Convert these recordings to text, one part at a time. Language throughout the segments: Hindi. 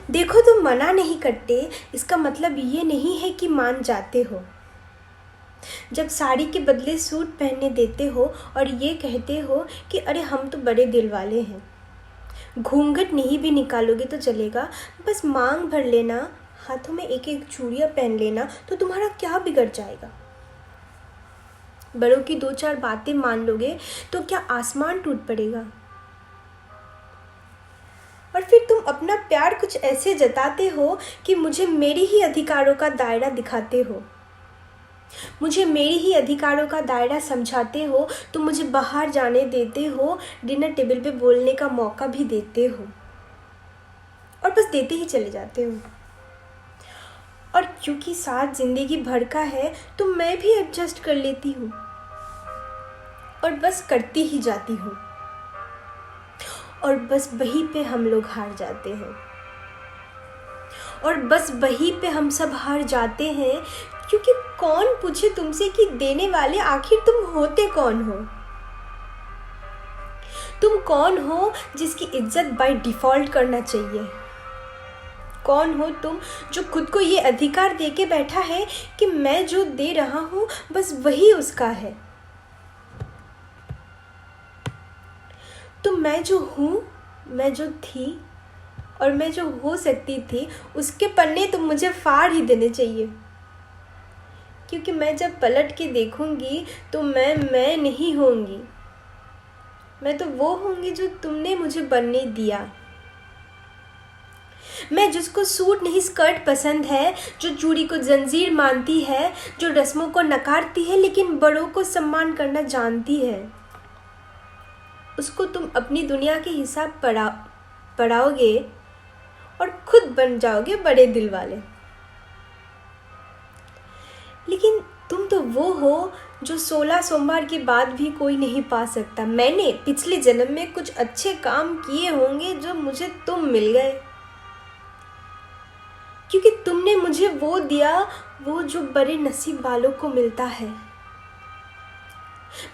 देखो, तुम मना नहीं करते इसका मतलब ये नहीं है कि मान जाते हो। जब साड़ी के बदले सूट पहनने देते हो और ये कहते हो कि अरे हम तो बड़े दिल वाले हैं। घूंघट नहीं भी निकालोगे तो चलेगा, बस मांग भर लेना, हाथों में एक एक चूड़ियाँ पहन लेना, तो तुम्हारा क्या बिगड़ जाएगा। बड़ों की 2-4 बातें मान लोगे तो क्या आसमान टूट पड़ेगा। और फिर तुम अपना प्यार कुछ ऐसे जताते हो कि मुझे मेरी ही अधिकारों का दायरा दिखाते हो, मुझे मेरी ही अधिकारों का दायरा समझाते हो। तुम मुझे बाहर जाने देते हो, डिनर टेबल पे बोलने का मौका भी देते हो, और बस देते ही चले जाते हो। और क्योंकि साथ जिंदगी भर का है तो मैं भी एडजस्ट कर लेती हूँ और बस करती ही जाती हूँ, और बस वहीं पे हम लोग हार जाते हैं, और बस वहीं पे हम सब हार जाते हैं। क्योंकि कौन पूछे तुमसे कि देने वाले आखिर तुम होते कौन हो। तुम कौन हो जिसकी इज्जत बाय डिफ़ॉल्ट करना चाहिए। कौन हो तुम जो खुद को ये अधिकार दे के बैठा है कि मैं जो दे रहा हूँ बस वही उसका है। तो मैं जो हूँ, मैं जो थी और मैं जो हो सकती थी, उसके पन्ने तो मुझे फाड़ ही देने चाहिए। क्योंकि मैं जब पलट के देखूंगी तो मैं नहीं होंगी, मैं तो वो होंगी जो तुमने मुझे बनने दिया। मैं जिसको सूट नहीं स्कर्ट पसंद है, जो चूड़ी को जंजीर मानती है, जो रस्मों को नकारती है लेकिन बड़ों को सम्मान करना जानती है, उसको तुम अपनी दुनिया के हिसाब पढ़ाओगे और खुद बन जाओगे बड़े दिल वाले। लेकिन तुम तो वो हो जो 16 सोमवार के बाद भी कोई नहीं पा सकता। मैंने पिछले जन्म में कुछ अच्छे काम किए होंगे जो मुझे तुम मिल गए, क्योंकि तुमने मुझे वो दिया, वो जो बड़े नसीब वालों को मिलता है।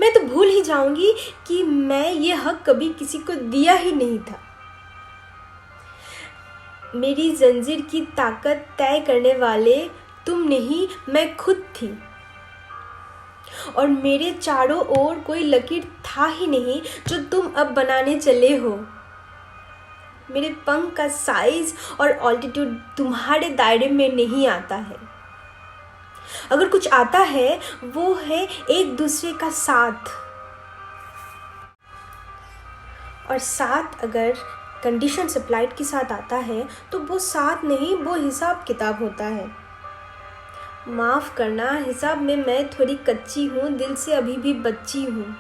मैं तो भूल ही जाऊंगी कि मैं ये हक कभी किसी को दिया ही नहीं था। मेरी जंजीर की ताकत तय करने वाले तुम नहीं, मैं खुद थी, और मेरे चारों ओर कोई लकीर था ही नहीं जो तुम अब बनाने चले हो। मेरे पंख का साइज और ऑल्टीट्यूड तुम्हारे दायरे में नहीं आता है। अगर कुछ आता है वो है एक दूसरे का साथ, और साथ अगर कंडीशन सप्लाइड के साथ आता है तो वो साथ नहीं, वो हिसाब किताब होता है। माफ़ करना, हिसाब में मैं थोड़ी कच्ची हूँ, दिल से अभी भी बच्ची हूँ।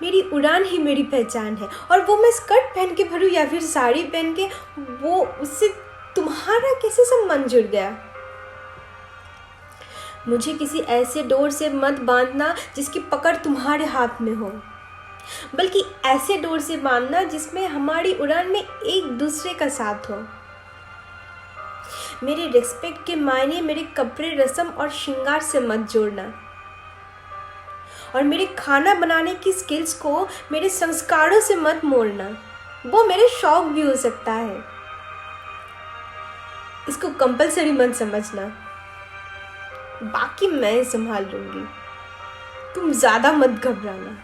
मेरी उड़ान ही मेरी पहचान है, और वो मैं स्कर्ट पहन के भरूँ या फिर साड़ी पहन के, वो उससे तुम्हारा कैसे संबंध जुड़ गया। मुझे किसी ऐसे डोर से मत बांधना जिसकी पकड़ तुम्हारे हाथ में हो, बल्कि ऐसे डोर से बांधना जिसमें हमारी उड़ान में एक दूसरे का साथ हो। मेरे रिस्पेक्ट के मायने मेरे कपड़े, रस्म और श्रृंगार से मत जोड़ना, और मेरे खाना बनाने की स्किल्स को मेरे संस्कारों से मत मोड़ना। वो मेरे शौक भी हो सकता है, इसको कंपलसरी मत समझना। बाकी मैं संभाल लूंगी, तुम ज़्यादा मत घबराना।